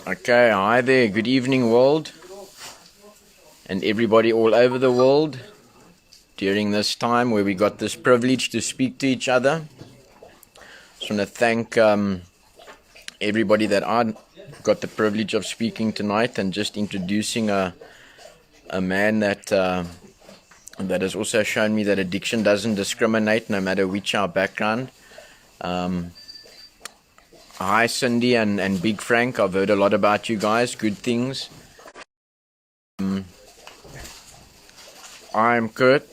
Okay, hi there. Good evening, world, and everybody all over the world during this time where we got this privilege to speak to each other. Just want to thank everybody that I got the privilege of speaking tonight and just introducing a man that that has also shown me that addiction doesn't discriminate no matter which our background. Hi Cindy and Big Frank, I've heard a lot about you guys, good things. I'm Kurt,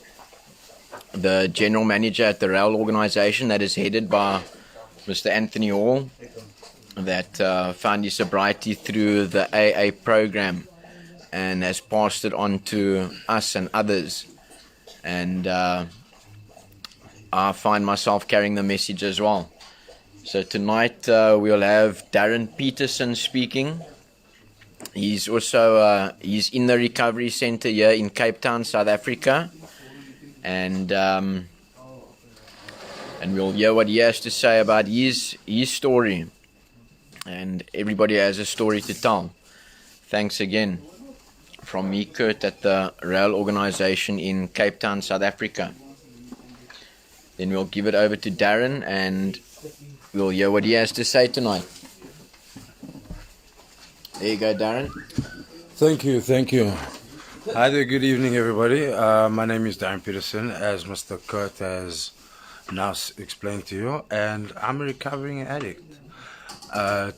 the general manager at the RAEL organization that is headed by Mr. Anthony Hall, that found his sobriety through the AA program and has passed it on to us and others. And I find myself carrying the message as well. So tonight we'll have Darren Peterson speaking. He's also he's in the recovery center here in Cape Town, South Africa, and we'll hear what he has to say about his story. And everybody has a story to tell. Thanks again from me, Kurt, at the RAEL organization in Cape Town, South Africa. Then we'll give it over to Darren and we'll hear what he has to say tonight. There you go, Darren. Thank you. Hi there, good evening, everybody. My name is Darren Peterson, as Mr. Kurt has now explained to you, and I'm a recovering addict.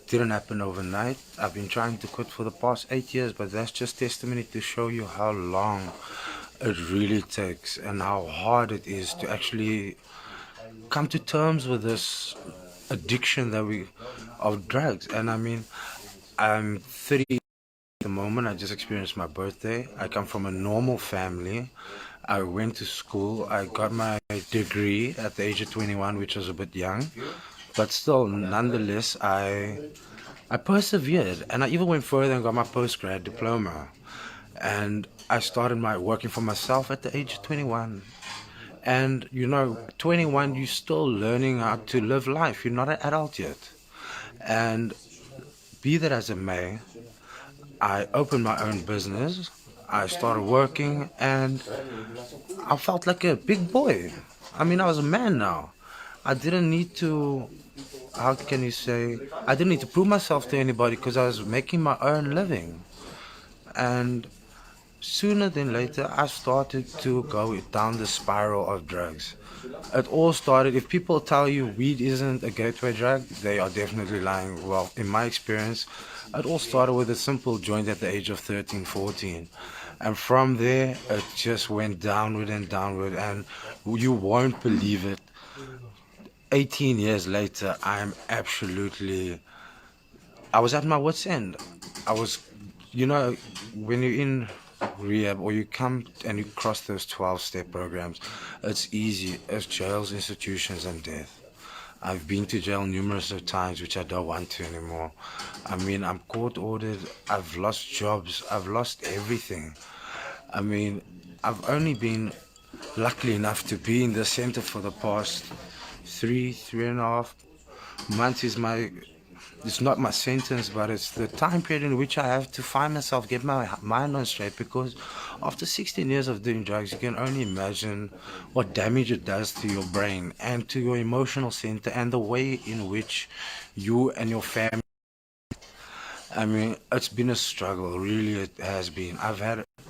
Didn't happen overnight. I've been trying to quit for the past 8 years, but that's just testimony to show you how long it really takes and how hard it is to actually come to terms with this addiction of drugs. And I mean, I'm 30 at the moment. I just experienced my birthday. I come from a normal family. I went to school. I got my degree at the age of 21, which was a bit young. But still, nonetheless, I persevered. And I even went further and got my postgrad diploma. And I started working for myself at the age of 21. And, 21, you're still learning how to live life. You're not an adult yet. And be that as it may, I opened my own business. I started working and I felt like a big boy. I mean, I was a man now. I didn't need to, I didn't need to prove myself to anybody because I was making my own living. And sooner than later, I started to go down the spiral of drugs. It all started, if people tell you weed isn't a gateway drug, they are definitely lying. Well, in my experience, it all started with a simple joint at the age of 13, 14. And from there, it just went downward and downward, and you won't believe it. 18 years later, I was at my wit's end. I was, when you're in rehab or you come and you cross those 12-step programs, it's easy. It's jails, institutions, and death. I've been to jail numerous of times, which I don't want to anymore. I mean, I'm court ordered. I've lost jobs. I've lost everything. I mean, I've only been lucky enough to be in the center for the past three and a half months. It's not my sentence, but it's the time period in which I have to find myself, get my mind on straight, because after 16 years of doing drugs, you can only imagine what damage it does to your brain and to your emotional center and the way in which you and your family. I mean, it's been a struggle, really it has been.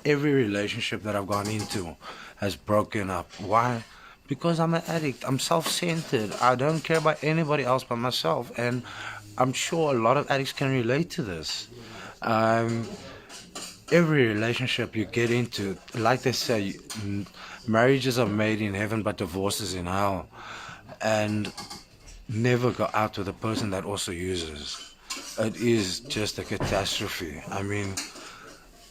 Every relationship that I've gone into has broken up. Why? Because I'm an addict. I'm self-centered. I don't care about anybody else but myself. And I'm sure a lot of addicts can relate to this. Every relationship you get into, like they say, marriages are made in heaven but divorces in hell. And never go out with a person that also uses. It is just a catastrophe. I mean,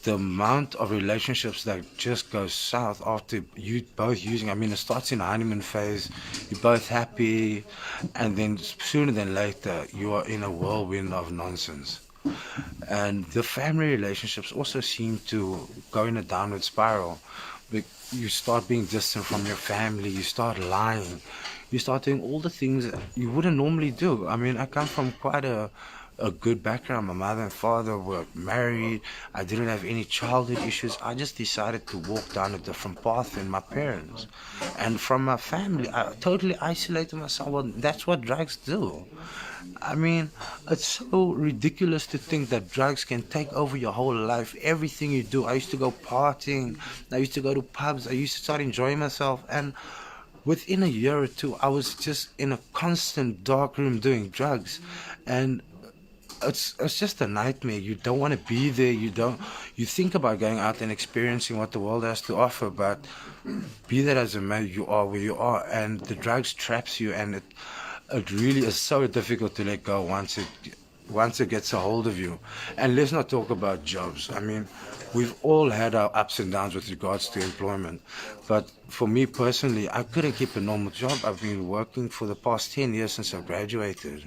the amount of relationships that just go south after you both using, I mean, it starts in the honeymoon phase, you're both happy, and then sooner than later, you are in a whirlwind of nonsense. And the family relationships also seem to go in a downward spiral. You start being distant from your family, you start lying, you start doing all the things that you wouldn't normally do. I mean, I come from quite a good background. My mother and father were married. I didn't have any childhood issues. I just decided to walk down a different path than my parents. And from my family, I totally isolated myself. Well, that's what drugs do. I mean, it's so ridiculous to think that drugs can take over your whole life, everything you do. I used to go partying, I used to go to pubs, I used to start enjoying myself, and within a year or two, I was just in a constant dark room doing drugs, and it's just a nightmare. You don't want to be there. You think about going out and experiencing what the world has to offer, but be that as it may, you are where you are, and the drugs traps you, and it really is so difficult to let go once it gets a hold of you. And let's not talk about jobs. I mean, we've all had our ups and downs with regards to employment. But for me personally, I couldn't keep a normal job. I've been working for the past 10 years since I graduated.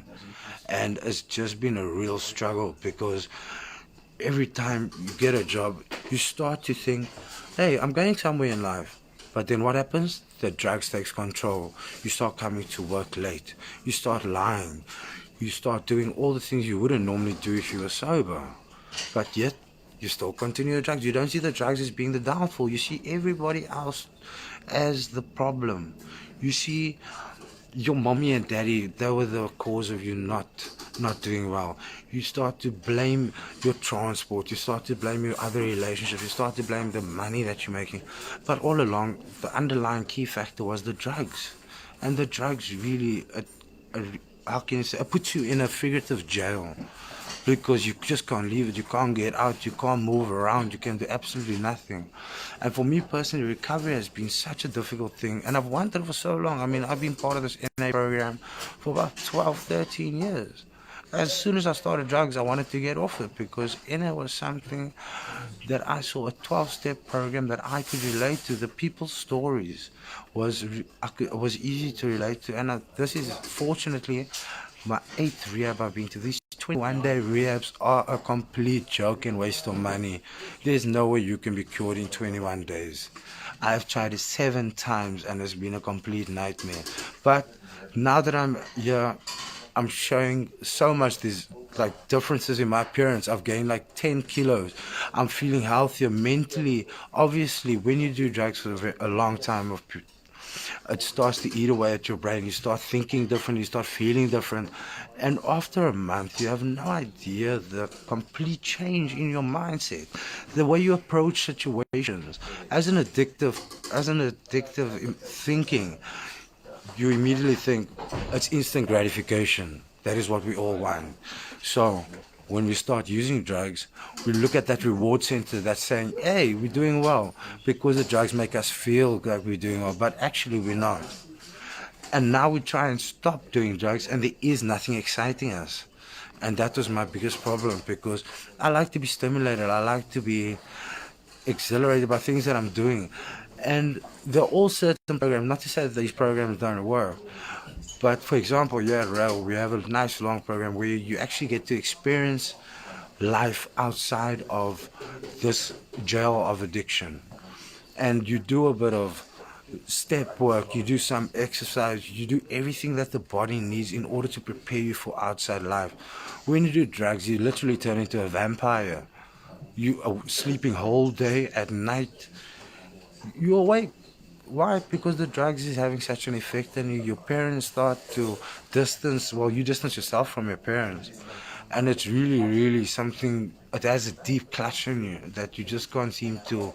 And it's just been a real struggle because every time you get a job, you start to think, hey, I'm going somewhere in life. But then what happens? The drugs takes control. You start coming to work late. You start lying. You start doing all the things you wouldn't normally do if you were sober. But yet, you still continue the drugs. You don't see the drugs as being the downfall. You see everybody else as the problem. You see your mommy and daddy, they were the cause of you not doing well. You start to blame your transport, you start to blame your other relationships, you start to blame the money that you're making. But all along, the underlying key factor was the drugs. And the drugs really, how can you say, it puts you in a figurative jail. Because you just can't leave it, you can't get out, you can't move around, you can do absolutely nothing. And for me personally, recovery has been such a difficult thing, and I've wanted for so long. I mean, I've been part of this NA program for about 12, 13 years. As soon as I started drugs, I wanted to get off it because NA was something that I saw, a 12-step program that I could relate to. The people's stories was easy to relate to, and this is fortunately my 8th rehab I've been to. These 21-day rehabs are a complete joke and waste of money. There's no way you can be cured in 21 days. I've tried it 7 times and it's been a complete nightmare. But now that I'm here, I'm showing so much these like differences in my appearance. I've gained like 10 kilos. I'm feeling healthier mentally. Obviously, when you do drugs for a long time, it starts to eat away at your brain. You start thinking different, you start feeling different. And after a month, you have no idea the complete change in your mindset, the way you approach situations. As an addictive thinking, you immediately think it's instant gratification. That is what we all want. So when we start using drugs, we look at that reward center that's saying, hey, we're doing well, because the drugs make us feel like we're doing well, but actually we're not. And now we try and stop doing drugs, and there is nothing exciting us. And that was my biggest problem, because I like to be stimulated, I like to be exhilarated by things that I'm doing. And there are all certain programs, not to say that these programs don't work, but for example, here at RAEL, we have a nice long program where you actually get to experience life outside of this jail of addiction. And you do a bit of step work, you do some exercise, you do everything that the body needs in order to prepare you for outside life. When you do drugs, you literally turn into a vampire. You are sleeping whole day, at night you're awake. Why? Because the drugs is having such an effect on you. Your parents start to you distance yourself from your parents. And it's really, really something, it has a deep clutch on you that you just can't seem to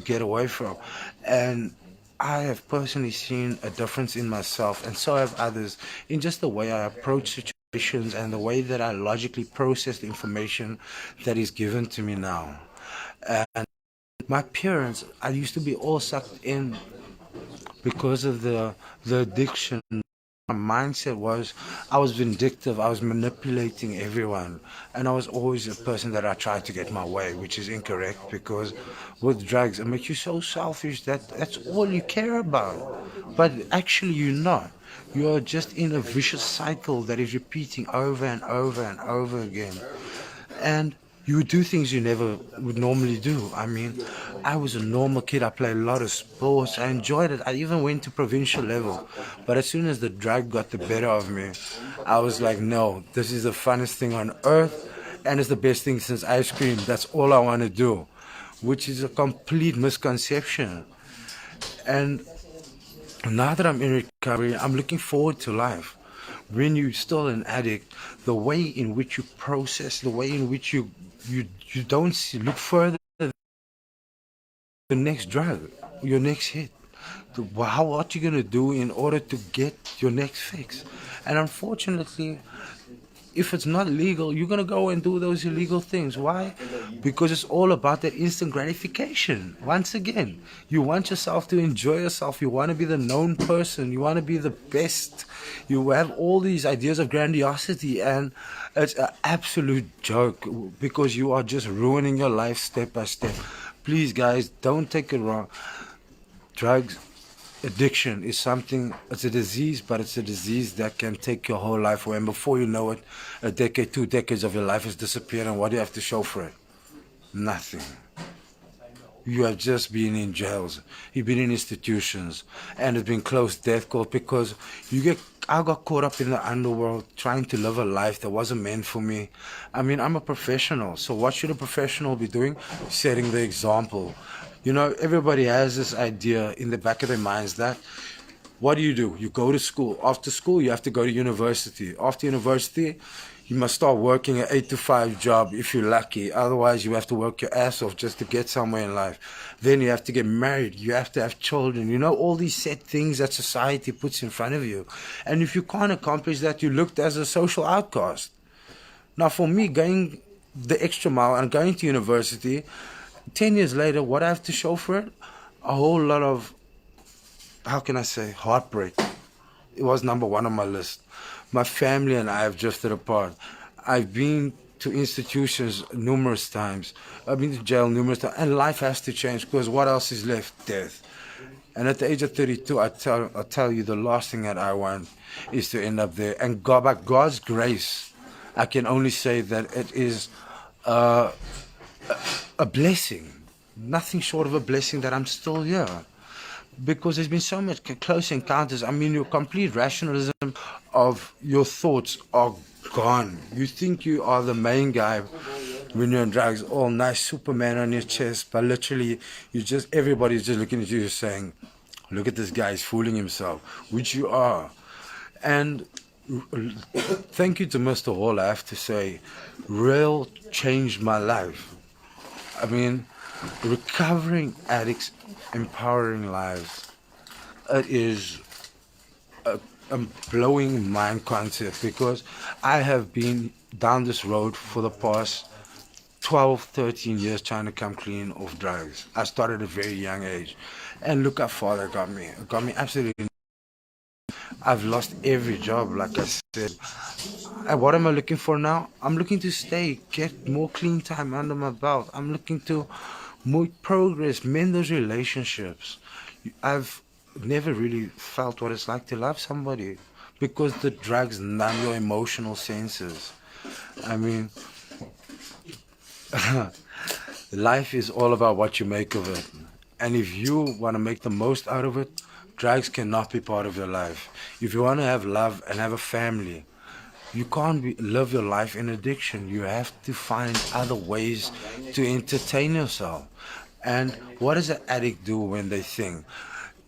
get away from. And I have personally seen a difference in myself, and so have others, in just the way I approach situations and the way that I logically process the information that is given to me now. And my parents, I used to be all sucked in because of the addiction. My mindset was I was vindictive, I was manipulating everyone, and I was always a person that I tried to get my way, which is incorrect, because with drugs it makes you so selfish that that's all you care about. But actually you're not. You're just in a vicious cycle that is repeating over and over and over again. And You would do things you never would normally do. I mean, I was a normal kid. I played a lot of sports. I enjoyed it. I even went to provincial level. But as soon as the drug got the better of me, I was like, no, this is the funnest thing on earth. And it's the best thing since ice cream. That's all I want to do, which is a complete misconception. And now that I'm in recovery, I'm looking forward to life. When you're still an addict, the way in which you process, the way in which you don't see, look further than the next drug, your next hit. What you gonna do in order to get your next fix? And unfortunately, if it's not legal, you're gonna go and do those illegal things. Why? Because it's all about that instant gratification. Once again, you want yourself to enjoy yourself. You want to be the known person. You want to be the best. You have all these ideas of grandiosity, and it's an absolute joke because you are just ruining your life step by step. Please, guys, don't take it wrong. Drugs addiction is something, it's a disease, but it's a disease that can take your whole life away. And before you know it, a decade, 2 decades of your life has disappeared. And what do you have to show for it? Nothing. You have just been in jails. You've been in institutions. And it's been close death court because I got caught up in the underworld trying to live a life that wasn't meant for me. I mean, I'm a professional. So what should a professional be doing? Setting the example. You know, everybody has this idea in the back of their minds that what do? You go to school. After school, you have to go to university. After university, you must start working an 8 to 5 job if you're lucky. Otherwise, you have to work your ass off just to get somewhere in life. Then you have to get married. You have to have children. You know, all these set things that society puts in front of you. And if you can't accomplish that, you're looked as a social outcast. Now, for me, going the extra mile and going to university, 10 years later, what I have to show for it? A whole lot of, how can I say, heartbreak. It was number one on my list. My family and I have drifted apart. I've been to institutions numerous times. I've been to jail numerous times. And life has to change because what else is left? Death. And at the age of 32, I tell you, the last thing that I want is to end up there. And God, by God's grace, I can only say that it is a blessing. Nothing short of a blessing that I'm still here. Because there's been so much close encounters. I mean, your complete rationalism of your thoughts are gone. You think you are the main guy when you're on drugs, all nice Superman on your chest, but literally, everybody's just looking at you saying, look at this guy, he's fooling himself, which you are. And thank you to Mr. Hall, I have to say, RAEL changed my life. I mean, recovering addicts, empowering lives. It is a blowing mind concept because I have been down this road for the past 12, 13 years trying to come clean of drugs. I started at a very young age. And look how far that got me. It got me absolutely. I've lost every job, like I said. And what am I looking for now? I'm looking to get more clean time under my belt. I'm looking to make progress, mend those relationships. I've never really felt what it's like to love somebody because the drugs numb your emotional senses. I mean, life is all about what you make of it. And if you want to make the most out of it, drugs cannot be part of your life. If you want to have love and have a family, you can't live your life in addiction. You have to find other ways to entertain yourself. And what does an addict do when they think,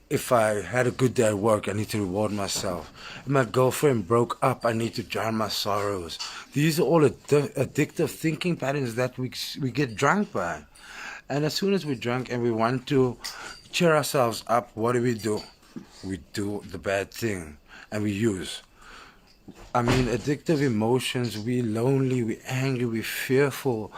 if I had a good day at work, I need to reward myself. If my girlfriend broke up, I need to drown my sorrows. These are all addictive thinking patterns that we get drunk by. And as soon as we're drunk and we want to cheer ourselves up, what do? We do the bad thing and we use. I mean, addictive emotions, we're lonely, we're angry, we're fearful,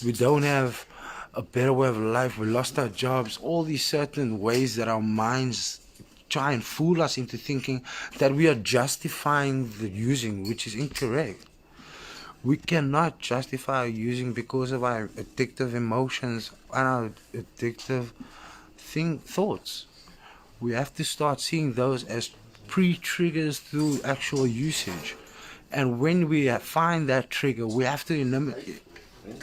we don't have a better way of life, we lost our jobs, all these certain ways that our minds try and fool us into thinking that we are justifying the using, which is incorrect. We cannot justify our using because of our addictive emotions and our addictive thoughts. We have to start seeing those as pre-triggers through actual usage. And when we find that trigger, we have to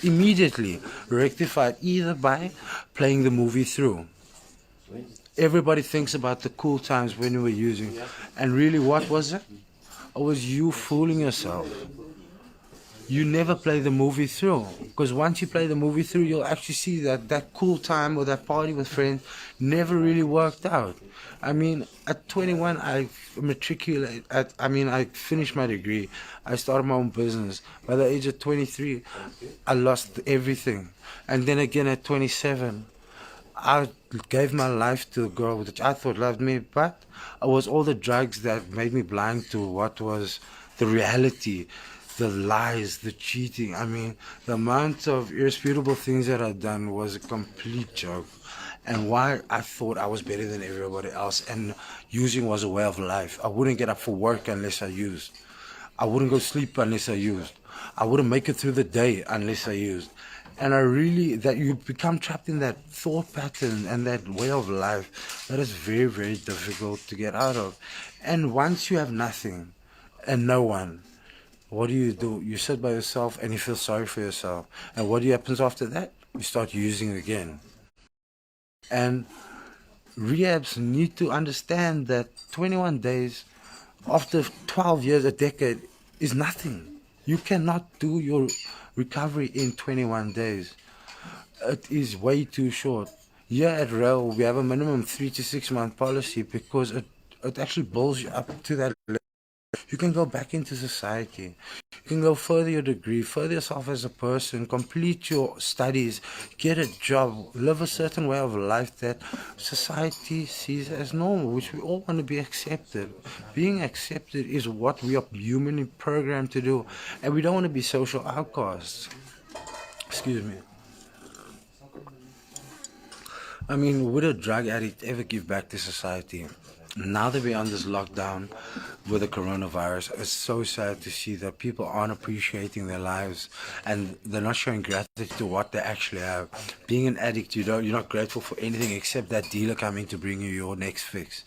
Immediately rectified either by playing the movie through. Everybody thinks about the cool times when you were using, and really, what was it? It was you fooling yourself. You never play the movie through, because once you play the movie through, you'll actually see that that cool time or that party with friends never really worked out. I mean, at 21, I finished my degree. I started my own business. By the age of 23, I lost everything. And then again at 27, I gave my life to a girl which I thought loved me, but it was all the drugs that made me blind to what was the reality, the lies, the cheating. I mean, the amount of irresputable things that I'd done was a complete joke. And why I thought I was better than everybody else, and using was a way of life. I wouldn't get up for work unless I used. I wouldn't go sleep unless I used. I wouldn't make it through the day unless I used. And that you become trapped in that thought pattern and that way of life that is very, very difficult to get out of. And once you have nothing and no one, what do? You sit by yourself and you feel sorry for yourself. And what happens after that? You start using again. And rehabs need to understand that 21 days after 12 years, a decade, is nothing. You cannot do your recovery in 21 days. It is way too short. Here at RAEL, we have a minimum 3 to 6 month policy because it actually builds you up to that level. You can go back into society. You can go further your degree, further yourself as a person, complete your studies, get a job, live a certain way of life that society sees as normal, which we all want to be accepted. Being accepted is what we are humanly programmed to do, and we don't want to be social outcasts. Excuse me. I mean, would a drug addict ever give back to society? Now that we're on this lockdown with the coronavirus, it's so sad to see that people aren't appreciating their lives and they're not showing gratitude to what they actually have. Being an addict, you're not grateful for anything except that dealer coming to bring you your next fix.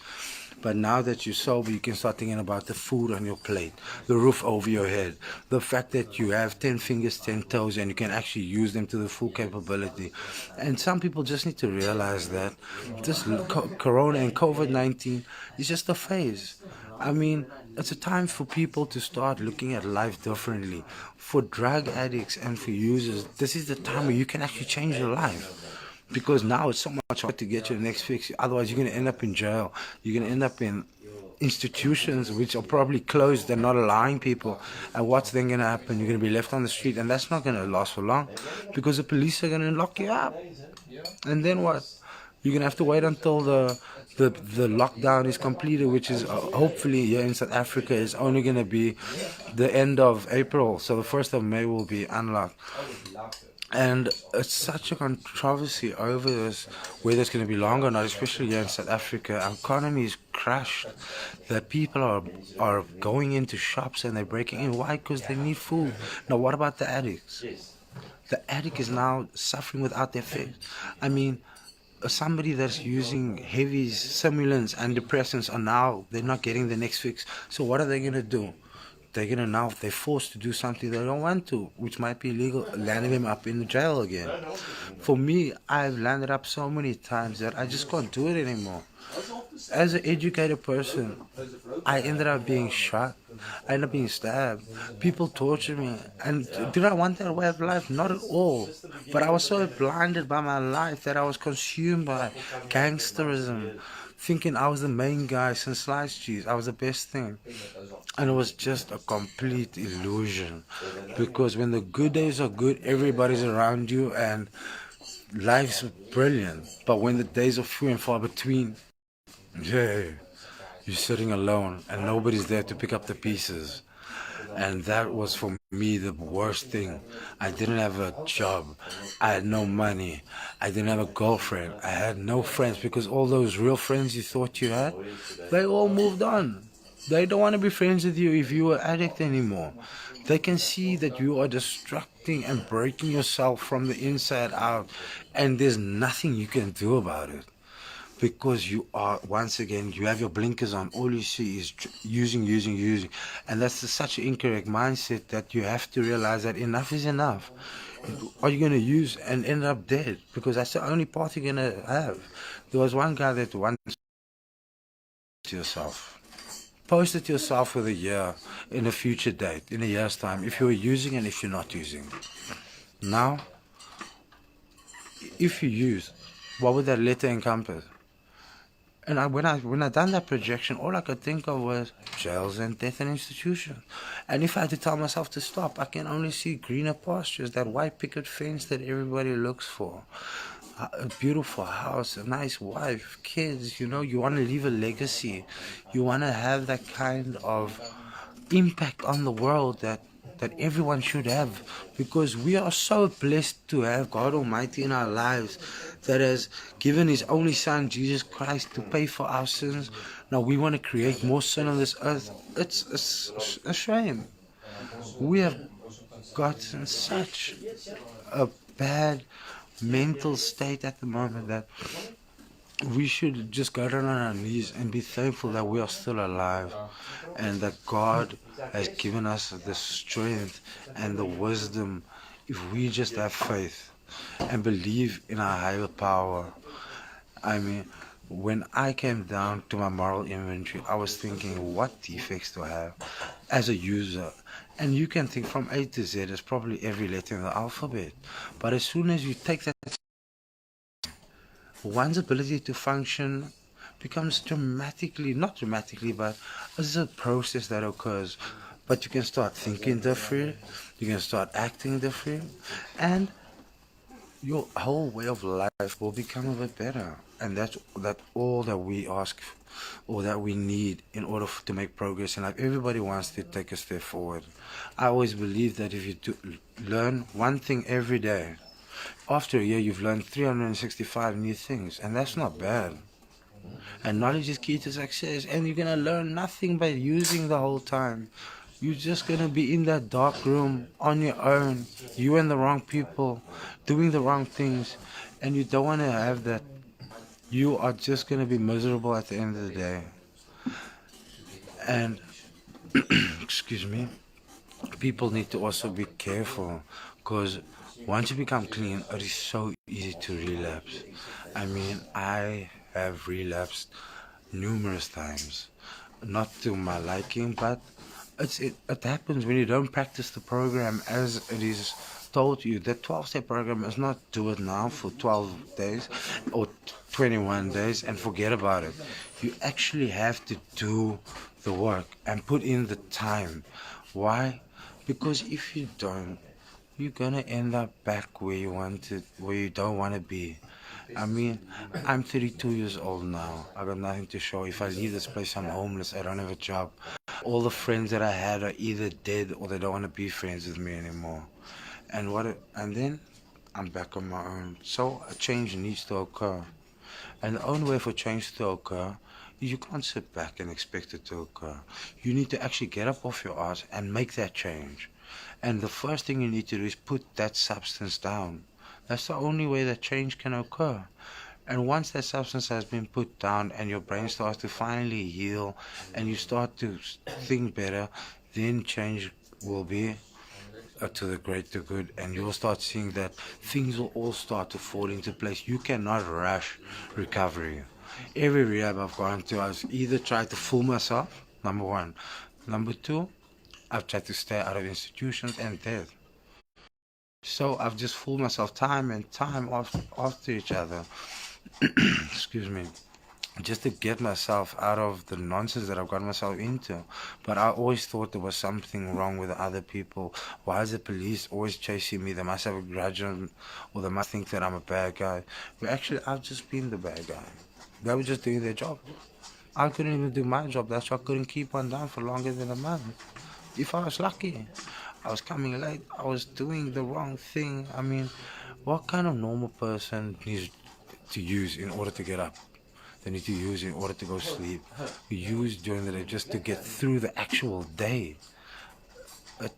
But now that you're sober, you can start thinking about the food on your plate, the roof over your head, the fact that you have 10 fingers, 10 toes, and you can actually use them to the full capability. And some people just need to realize that this corona and COVID-19 is just a phase. I mean, it's a time for people to start looking at life differently. For drug addicts and for users, this is the time where you can actually change your life. Because now it's so much hard to get your next fix. Otherwise, you're going to end up in jail. You're going to end up in institutions which are probably closed and not allowing people. And what's then going to happen? You're going to be left on the street, and that's not going to last for long because the police are going to lock you up. And then what? You're going to have to wait until the lockdown is completed, which is hopefully here in South Africa is only going to be the end of April. So the 1st of May will be unlocked. And it's such a controversy over this, whether it's going to be long or not, especially here in South Africa. Our economy is crushed. The people are going into shops and they're breaking in. Why? Because they need food. Now, what about the addicts? The addict is now suffering without their fix. I mean, somebody that's using heavy stimulants and depressants they're not getting the next fix. So what are they going to do? They're forced to do something they don't want to, which might be illegal, landing them up in the jail again. For me, I've landed up so many times that I just can't do it anymore. As an educated person, I ended up being shot. I ended up being stabbed. People tortured me. And did I want that way of life? Not at all. But I was so blinded by my life that I was consumed by gangsterism, thinking I was the main guy since sliced cheese. I was the best thing. And it was just a complete illusion. Because when the good days are good, everybody's around you and life's brilliant. But when the days are few and far between, yeah, you're sitting alone and nobody's there to pick up the pieces. And that was for me the worst thing. I didn't have a job. I had no money. I didn't have a girlfriend. I had no friends because all those real friends you thought you had, they all moved on. They don't want to be friends with you if you're an addict anymore. They can see that you are destructing and breaking yourself from the inside out, and there's nothing you can do about it. Because you are, once again, you have your blinkers on. All you see is using. And that's such an incorrect mindset that you have to realize that enough is enough. are you going to use and end up dead? Because that's the only path you're going to have. There was one guy that once to yourself. Post it to yourself with a year in a future date, in a year's time, if you're using and if you're not using. Now, if you use, what would that letter encompass? And when I done that projection, all I could think of was jails and death and institutions. And if I had to tell myself to stop, I can only see greener pastures, that white picket fence that everybody looks for, a beautiful house, a nice wife, kids. You want to leave a legacy. You want to have that kind of impact on the world that everyone should have, because we are so blessed to have God Almighty in our lives that has given His only Son, Jesus Christ, to pay for our sins. Now we want to create more sin on this earth. It's a shame. We have gotten such a bad mental state at the moment that we should just go down on our knees and be thankful that we are still alive and that God has given us the strength and the wisdom. If we just have faith and believe in our higher power. I mean, when I came down to my moral inventory, I was thinking, what defects do I have as a user? And you can think from A to Z, it's probably every letter in the alphabet. But as soon as you take that, one's ability to function becomes dramatically, not dramatically, but it's a process that occurs. But you can start thinking different, you can start acting different, and your whole way of life will become a bit better. And that's all that we ask or that we need in order to make progress in life. Everybody wants to take a step forward. I always believe that if you learn one thing every day, after a year you've learned 365 new things, and that's not bad. And knowledge is key to success, and you're gonna learn nothing by using the whole time. You're just gonna be in that dark room on your own, you and the wrong people, doing the wrong things, and you don't wanna have that. You are just gonna be miserable at the end of the day. And excuse me, people need to also be careful, because once you become clean, it is so easy to relapse. I mean, I have relapsed numerous times, not to my liking, but it happens when you don't practice the program as it is told you. The 12-step program is not do it now for 12 days or 21 days and forget about it. You actually have to do the work and put in the time. Why? Because if you don't, you're gonna end up back where you don't want to be. I mean, I'm 32 years old now. I got nothing to show. If I leave this place, I'm homeless. I don't have a job. All the friends that I had are either dead or they don't want to be friends with me anymore. And then I'm back on my own. So a change needs to occur. And the only way for change to occur, you can't sit back and expect it to occur. You need to actually get up off your ass and make that change. And the first thing you need to do is put that substance down. That's the only way that change can occur. And once that substance has been put down and your brain starts to finally heal and you start to think better, then change will be to the greater good, and you'll start seeing that things will all start to fall into place. You cannot rush recovery. Every rehab I've gone to, I've either tried to fool myself, number one. Number two, I've tried to stay out of institutions and death. So I've just fooled myself time and time after each other. Excuse me. Just to get myself out of the nonsense that I've got myself into. But I always thought there was something wrong with the other people. Why is the police always chasing me? They must have a grudge on, or they must think that I'm a bad guy. But actually, I've just been the bad guy. They were just doing their job. I couldn't even do my job. That's why I couldn't keep one down for longer than a month. If I was lucky, I was coming late. I was doing the wrong thing. I mean, what kind of normal person needs to use in order to get up? They need to use in order to go sleep. You use during the day just to get through the actual day.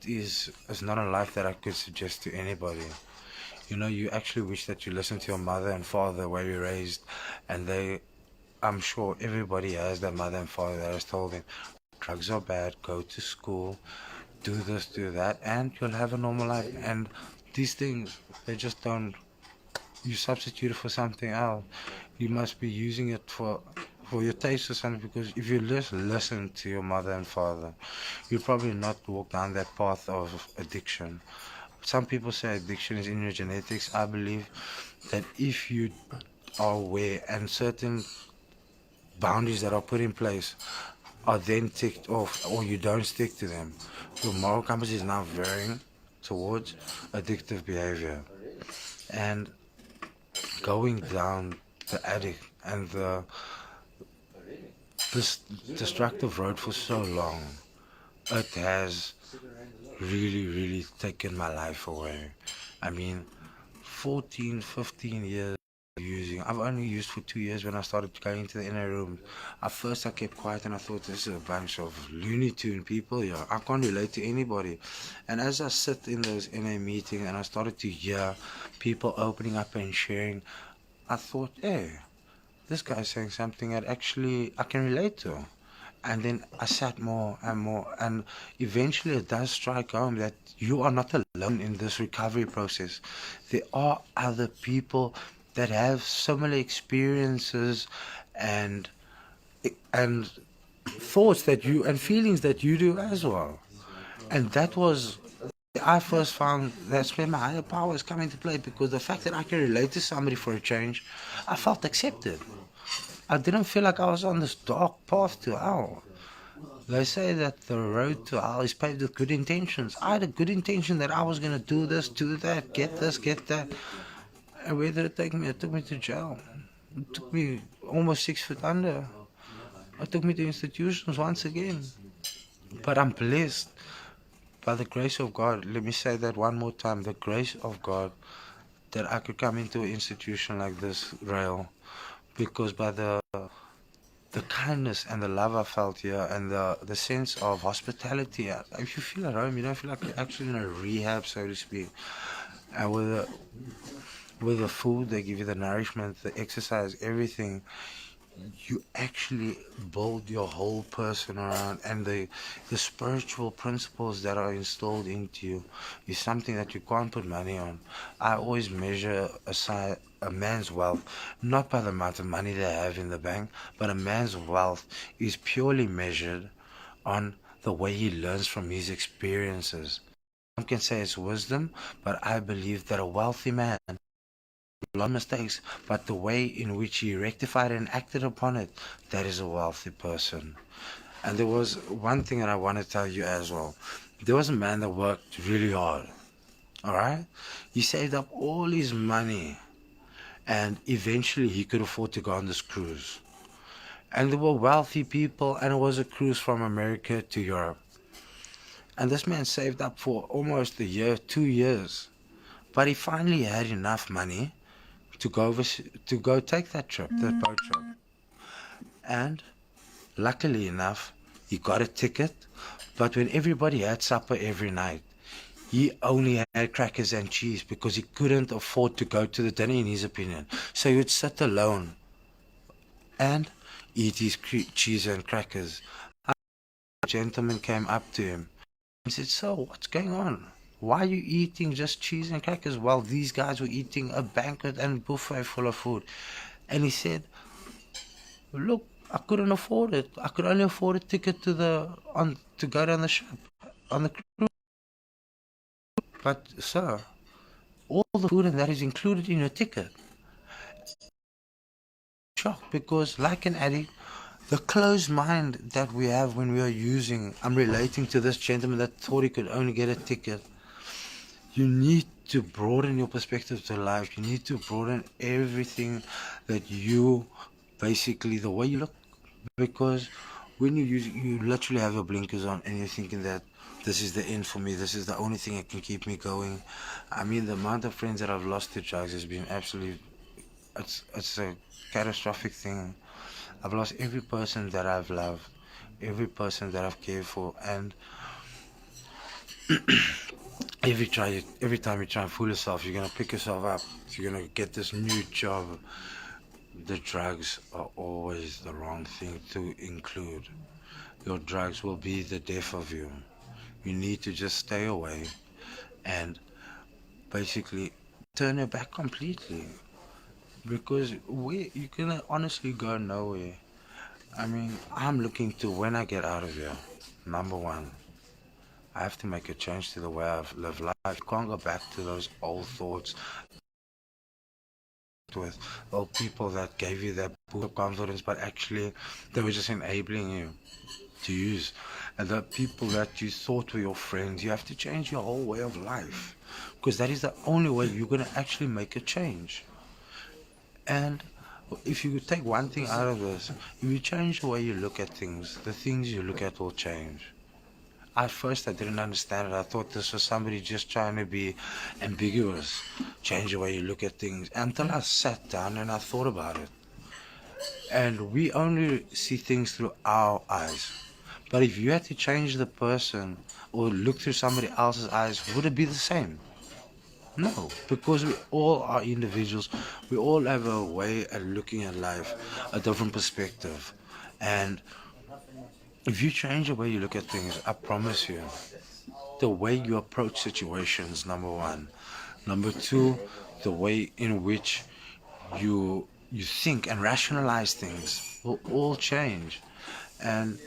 It's not a life that I could suggest to anybody. You actually wish that you listened to your mother and father where you raised, and I'm sure everybody has that mother and father that has told them, drugs are bad, go to school, do this, do that, and you'll have a normal life. And these things, they just don't. You substitute it for something else. You must be using it for your taste or something, because if you just listen to your mother and father, you'll probably not walk down that path of addiction. Some people say addiction is in your genetics. I believe that if you are aware and certain boundaries that are put in place are then ticked off, or you don't stick to them, your moral compass is now veering towards addictive behavior. And going down the addict and the this destructive road for so long, it has really, really taken my life away. I mean, 14, 15 years using. I've only used for 2 years when I started going to the inner room. At first, I kept quiet and I thought, this is a bunch of Looney Tune people here. I can't relate to anybody. And as I sit in those NA meetings and I started to hear people opening up and sharing, I thought, hey, this guy's saying something that actually I can relate to. And then I sat more and more, and eventually it does strike home that you are not alone in this recovery process. There are other people that have similar experiences and and thoughts that you and feelings that you do as well. And that was I first found that's where my higher powers come into play, because the fact that I can relate to somebody for a change, I felt accepted. I didn't feel like I was on this dark path to hell. They say that the road to hell is paved with good intentions. I had a good intention that I was going to do this, do that, get this, get that. And where did it take me? It took me to jail. It took me almost 6 foot under. It took me to institutions once again. But I'm blessed by the grace of God. Let me say that one more time. The grace of God that I could come into an institution like this, RAEL, because by the kindness and the love I felt here, and the sense of hospitality. If you feel at home, you don't feel like you're actually in a rehab, so to speak. And with the food, they give you the nourishment, the exercise, everything. You actually build your whole person around, and the spiritual principles that are installed into you is something that you can't put money on. I always measure aside a man's wealth not by the amount of money they have in the bank, but a man's wealth is purely measured on the way he learns from his experiences. Some can say it's wisdom, but I believe that a wealthy man, a lot of mistakes, but the way in which he rectified and acted upon it, that is a wealthy person. And there was one thing that I want to tell you as well. There was a man that worked really hard, all right? He saved up all his money, and eventually he could afford to go on this cruise. And there were wealthy people, and it was a cruise from America to Europe. And this man saved up for almost a year, 2 years. But he finally had enough money to go take that trip, that boat trip. And luckily enough, he got a ticket. But when everybody had supper every night, he only had crackers and cheese because he couldn't afford to go to the dinner, in his opinion. So he would sit alone and eat his cheese and crackers. A gentleman came up to him and said, "So, what's going on? Why are you eating just cheese and crackers while these guys were eating a banquet and buffet full of food?" And he said, "Look, I couldn't afford it. I could only afford a ticket to go down the ship on the cruise. But sir, all the food and that is included in your ticket." Shocked, because like an addict, the closed mind that we have when we are using, I'm relating to this gentleman that thought he could only get a ticket. You need to broaden your perspective to life. You need to broaden everything that you, basically the way you look, because when you use, you literally have your blinkers on and you're thinking that this is the end for me, this is the only thing that can keep me going. I mean, the amount of friends that I've lost to drugs has been absolutely, it's a catastrophic thing. I've lost every person that I've loved, every person that I've cared for, and every time you try and fool yourself, you're gonna pick yourself up. You're gonna get this new job. The drugs are always the wrong thing to include. Your drugs will be the death of you. You need to just stay away and basically turn your back completely, because you can honestly go nowhere. I mean, I'm looking to when I get out of here. Number one, I have to make a change to the way I've lived life. You can't go back to those old thoughts with old people that gave you that boost of confidence, but actually they were just enabling you to use. And the people that you thought were your friends, you have to change your whole way of life, because that is the only way you're going to actually make a change. And if you take one thing out of this, if you change the way you look at things, the things you look at will change. At first, I didn't understand it. I thought this was somebody just trying to be ambiguous, change the way you look at things. Until I sat down and I thought about it. And we only see things through our eyes. But if you had to change the person or look through somebody else's eyes, would it be the same? No, because we all are individuals. We all have a way at looking at life, a different perspective. And if you change the way you look at things, I promise you, the way you approach situations, number one. Number two, the way in which you think and rationalize things will all change. And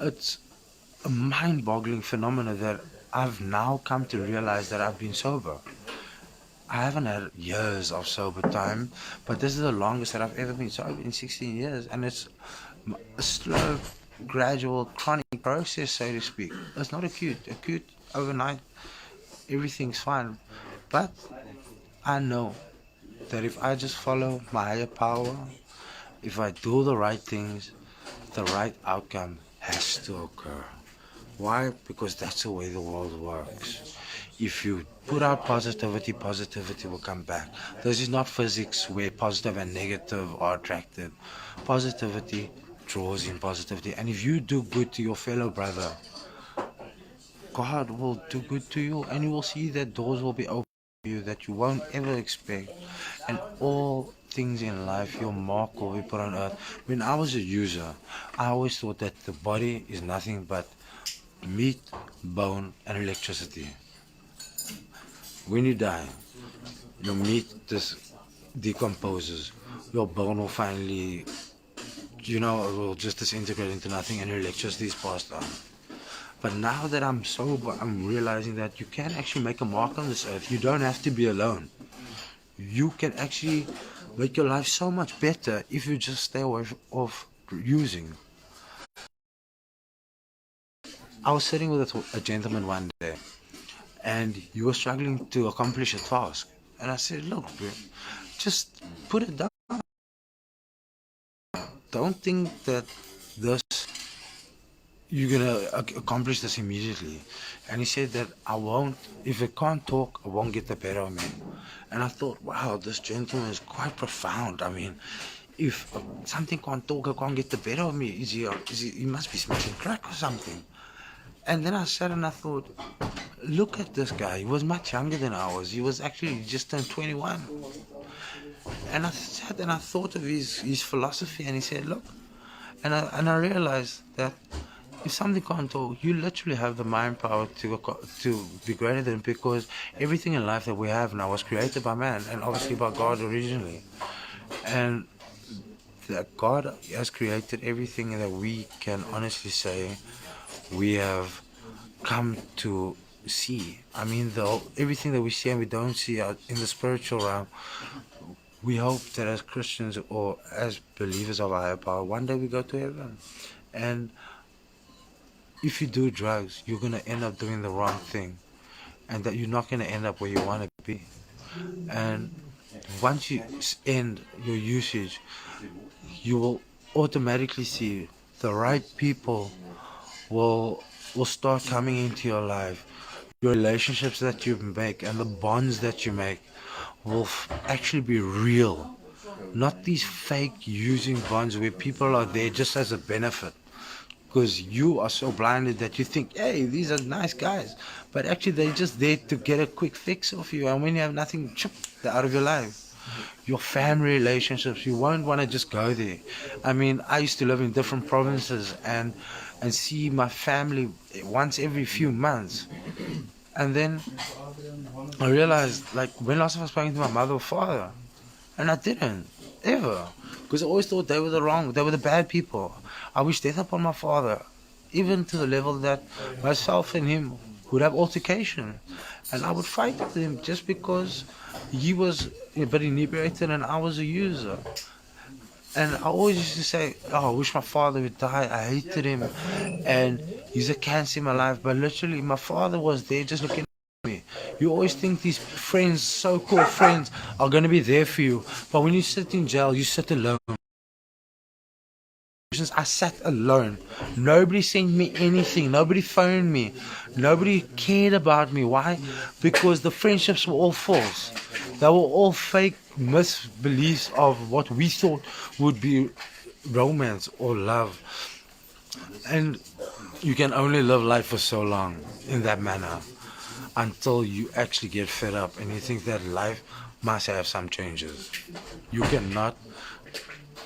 it's a mind-boggling phenomenon that I've now come to realize that I've been sober. I haven't had years of sober time, but this is the longest that I've ever been sober, in 16 years, and it's a slow, gradual, chronic process, so to speak. It's not acute. Acute overnight, everything's fine. But I know that if I just follow my higher power, if I do the right things, the right outcome has to occur. Why? Because that's the way the world works. If you put out positivity, positivity will come back. This is not physics where positive and negative are attracted. Positivity draws in positivity. And if you do good to your fellow brother, God will do good to you, and you will see that doors will be open for you that you won't ever expect. And all things in life, your mark will be put on earth. When I was a user, I always thought that the body is nothing but meat, bone, and electricity. When you die, your meat just decomposes. Your bone will finally, it will just disintegrate into nothing, and your electricity is passed on. But now that I'm sober, I'm realizing that you can actually make a mark on this earth. You don't have to be alone. You can actually make your life so much better if you just stay away of using. I was sitting with a gentleman one day, and he was struggling to accomplish a task. And I said, look, bro, just put it down. Don't think that this you're gonna accomplish this immediately. And he said that I won't, if it can't talk, I won't get the better of me. And I thought, wow, this gentleman is quite profound. I mean, if something can't talk, it can't get the better of me. He must be smoking crack or something. And then I sat and I thought, look at this guy. He was much younger than I was. He was actually just turned 21. And I sat and I thought of his philosophy, and he said, look, and I realized that if something can't talk, you literally have the mind power to be greater than, because everything in life that we have now was created by man and obviously by God originally. And that God has created everything that we can honestly say we have come to see. I mean, everything that we see and we don't see out in the spiritual realm, we hope that as Christians or as believers of a higher power, one day we go to heaven. And if you do drugs, you're going to end up doing the wrong thing, and that you're not going to end up where you want to be. And once you end your usage, you will automatically see the right people will start coming into your life. Your relationships that you make and the bonds that you make will actually be real, not these fake using bonds where people are there just as a benefit, because you are so blinded that you think, hey, these are nice guys, but actually they're just there to get a quick fix of you, and when you have nothing, they're out of your life. Your family relationships, you won't want to just go there. I mean, I used to live in different provinces and see my family once every few months, and then I realized, like, when last time I was speaking to my mother or father, and I didn't ever, because I always thought they were they were the bad people. I wished death upon my father, even to the level that myself and him would have altercation, and I would fight with him just because he was a bit inebriated and I was a user. And I always used to say, "Oh, I wish my father would die. I hated him, and he's a cancer in my life." But literally, my father was there, just looking at me. You always think these friends, so-called friends, are going to be there for you, but when you sit in jail, you sit alone. I sat alone. Nobody sent me anything. Nobody phoned me. Nobody cared about me. Why? Because the friendships were all false. They were all fake misbeliefs of what we thought would be romance or love. And you can only live life for so long in that manner until you actually get fed up and you think that life must have some changes. You cannot,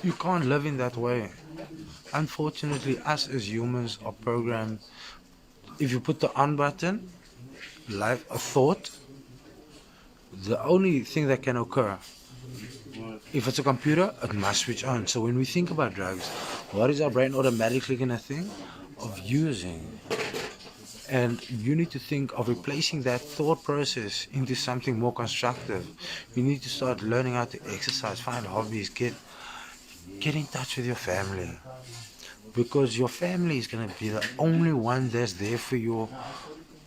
you can't live in that way. Unfortunately, us as humans are programmed. If you put the on button, life, a thought, the only thing that can occur, if it's a computer, it must switch on. So when we think about drugs, what is our brain automatically going to think? Of using. And you need to think of replacing that thought process into something more constructive. You need to start learning how to exercise, find hobbies, get in touch with your family. Because your family is going to be the only one that's there for you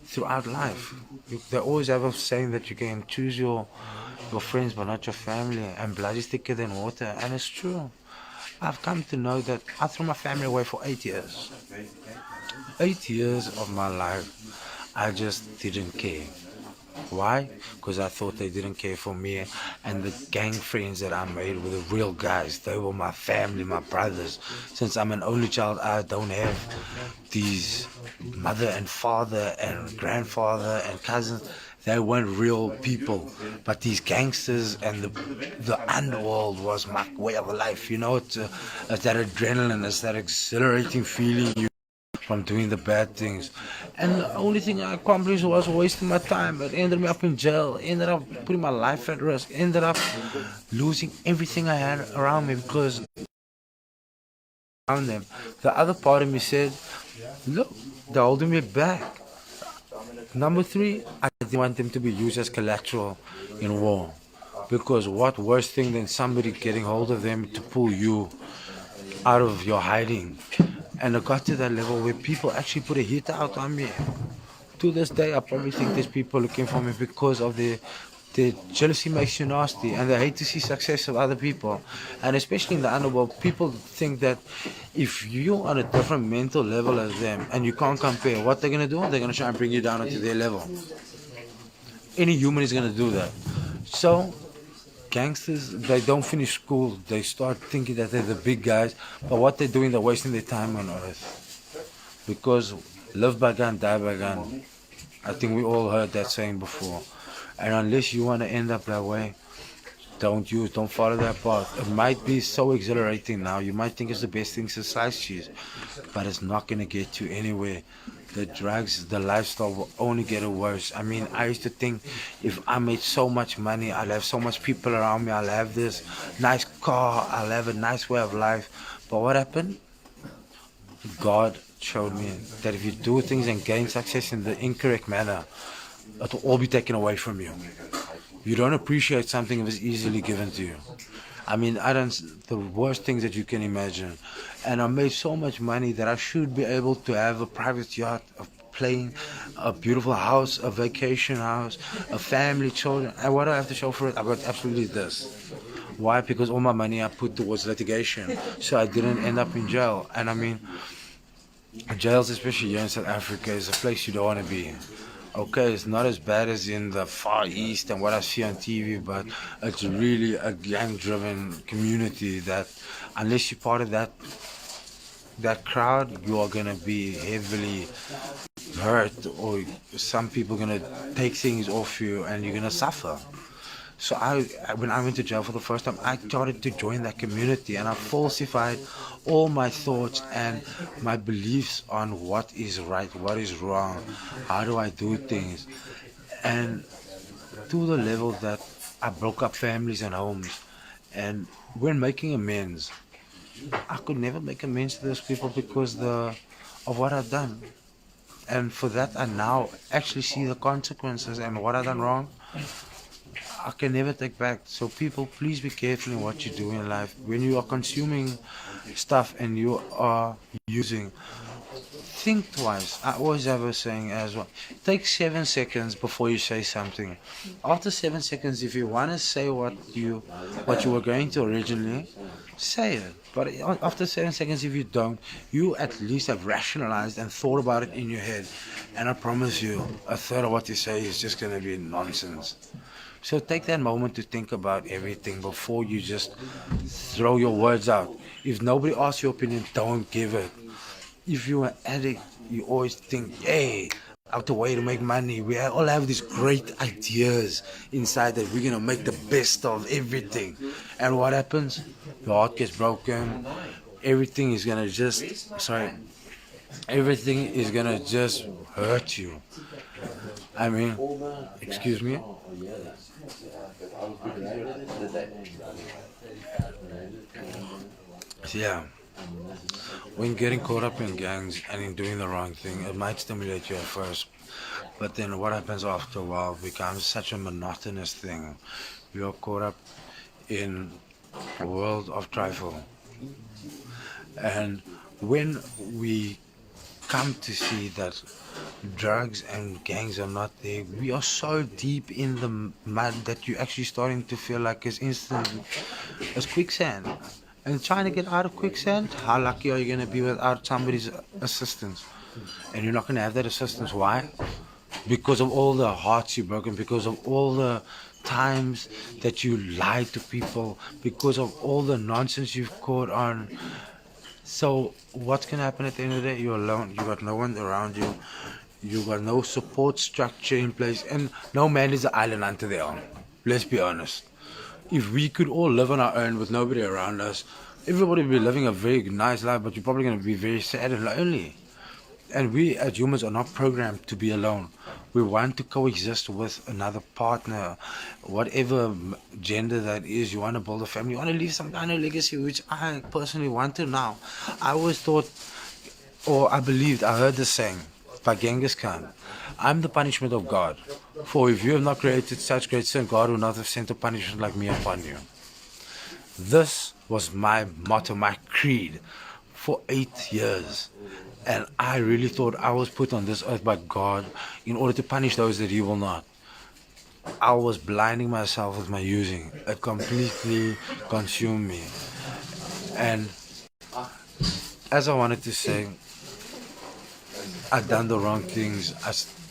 throughout life. They always have a saying that you can choose your friends but not your family, and blood is thicker than water, and it's true. I've come to know that I threw my family away for 8 years. 8 years of my life, I just didn't care. Why? Because I thought they didn't care for me, and the gang friends that I made were the real guys. They were my family, my brothers. Since I'm an only child, I don't have these mother and father and grandfather and cousins. They weren't real people, but these gangsters and the underworld was my way of life. You know, it's that adrenaline, it's that exhilarating feeling from doing the bad things. And the only thing I accomplished was wasting my time. It ended me up in jail, ended up putting my life at risk, ended up losing everything I had around me because around them. The other part of me said, look, they're holding me back. Number three, I didn't want them to be used as collateral in war. Because what worse thing than somebody getting hold of them to pull you out of your hiding? And it got to that level where people actually put a hit out on me. To this day, I probably think there's people looking for me because of their jealousy makes you nasty, and they hate to see success of other people. And especially in the underworld, people think that if you're on a different mental level as them and you can't compare, what they're going to do? They're going to try and bring you down to their level. Any human is going to do that. So gangsters, they don't finish school, they start thinking that they're the big guys, but what they're doing, they're wasting their time on earth. Because live by gun, die by gun. I think we all heard that saying before. And unless you want to end up that way, don't follow that path. It might be so exhilarating now, you might think it's the best thing since sliced cheese, but it's not going to get you anywhere. The drugs, the lifestyle will only get worse. I mean, I used to think if I made so much money, I'll have so much people around me, I'll have this nice car, I'll have a nice way of life. But what happened? God showed me that if you do things and gain success in the incorrect manner, it will all be taken away from you. You don't appreciate something if it's easily given to you. I mean, the worst things that you can imagine. And I made so much money that I should be able to have a private yacht, a plane, a beautiful house, a vacation house, a family, children. And what do I have to show for it? I got absolutely this. Why? Because all my money I put towards litigation. So I didn't end up in jail. And I mean, jails, especially here in South Africa, is a place you don't want to be. Okay, it's not as bad as in the Far East and what I see on TV, but it's really a gang-driven community that, unless you're part of that crowd, you are gonna be heavily hurt, or some people gonna take things off you, and you're gonna suffer. So when I went to jail for the first time, I started to join that community, and I falsified all my thoughts and my beliefs on what is right, what is wrong, how do I do things. And to the level that I broke up families and homes. And when making amends, I could never make amends to those people because of what I've done. And for that, I now actually see the consequences and what I've done wrong. I can never take back. So people, please be careful in what you do in life. When you are consuming stuff and you are using, think twice. I always have a saying as well. Take 7 seconds before you say something. After 7 seconds, if you want to say what you were going to originally, say it. But after 7 seconds, if you don't, you at least have rationalized and thought about it in your head. And I promise you, a third of what you say is just going to be nonsense. So take that moment to think about everything before you just throw your words out. If nobody asks your opinion, don't give it. If you're an addict, you always think, hey, out the way to make money. We all have these great ideas inside that we're going to make the best of everything. And what happens? Your heart gets broken. Everything is going to everything is going to just hurt you. I mean, excuse me? So yeah, when getting caught up in gangs and in doing the wrong thing, it might stimulate you at first, but then what happens after a while becomes such a monotonous thing. You're caught up in a world of trifle. And when we come to see that drugs and gangs are not there, we are so deep in the mud that you're actually starting to feel like it's instant as quicksand. And trying to get out of quicksand, how lucky are you going to be without somebody's assistance? And you're not going to have that assistance. Why? Because of all the hearts you've broken, because of all the times that you lied to people, because of all the nonsense you've caught on. So what's going to happen at the end of the day? You're alone. You got no one around you. You got no support structure in place. And no man is an island unto their own. Let's be honest. If we could all live on our own with nobody around us, everybody would be living a very nice life, but you're probably going to be very sad and lonely. And we as humans are not programmed to be alone. We want to coexist with another partner, whatever gender that is. You want to build a family, you want to leave some kind of legacy, which I personally want to now. I always thought, or I believed, I heard this saying by Genghis Khan, I'm the punishment of God. For if you have not created such great sin, God will not have sent a punishment like me upon you. This was my motto, my creed for 8 years. And I really thought I was put on this earth by God in order to punish those that He will not. I was blinding myself with my using. It completely consumed me. And as I wanted to say, I've done the wrong things.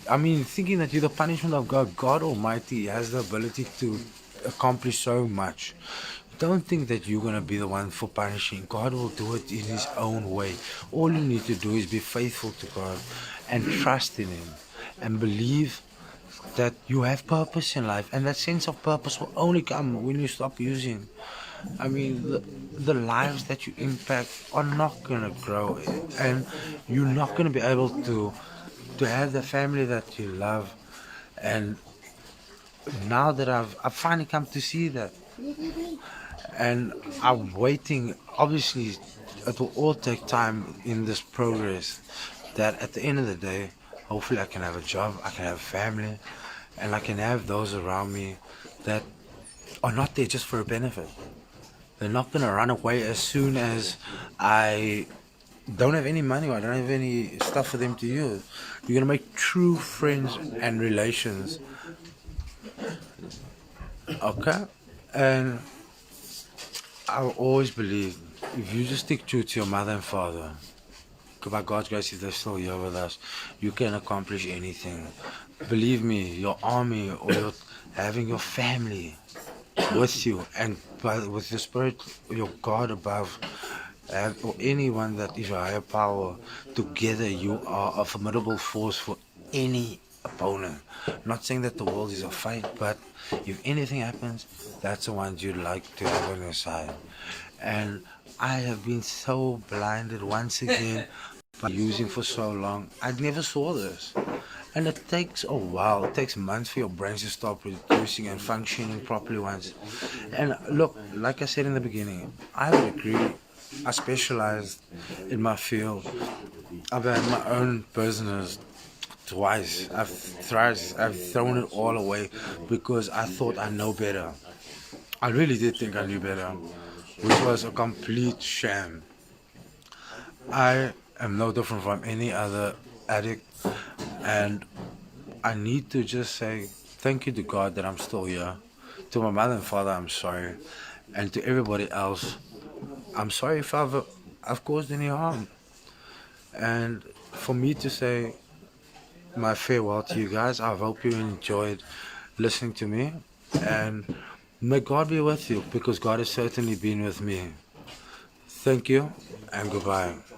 I mean, thinking that you're the punishment of God, God Almighty has the ability to accomplish so much. Don't think that you're going to be the one for punishing. God will do it in His own way. All you need to do is be faithful to God and trust in Him and believe that you have purpose in life. And that sense of purpose will only come when you stop using. I mean, the lives that you impact are not going to grow, and you're not going to be able to have the family that you love. And now that I've finally come to see that, and I'm waiting. Obviously, it will all take time in this progress. That at the end of the day, hopefully, I can have a job, I can have a family, and I can have those around me that are not there just for a benefit. They're not going to run away as soon as I don't have any money or I don't have any stuff for them to use. You're going to make true friends and relations. Okay? And I've always believed if you just stick true to your mother and father, by God's grace, if they're still here with us, you can accomplish anything. Believe me, your army or having your family with you, and with the Spirit, your God above, or anyone that is a higher power, together you are a formidable force for any opponent. Not saying that the world is a fight, but if anything happens, that's the ones you'd like to have on your side. And I have been so blinded once again by using for so long. I never saw this. And it takes a while. It takes months for your brains to start producing and functioning properly once. And look, like I said in the beginning, I have a degree. I specialized in my field. I've had my own business twice. I've thrown it all away because I thought I know better. I really did think I knew better, which was a complete sham. I am no different from any other addict, and I need to just say thank you to God that I'm still here. To my mother and father, I'm sorry, and to everybody else, I'm sorry if I've caused any harm. And for me to say my farewell to you guys, I hope you enjoyed listening to me, and may God be with you because God has certainly been with me. Thank you and goodbye.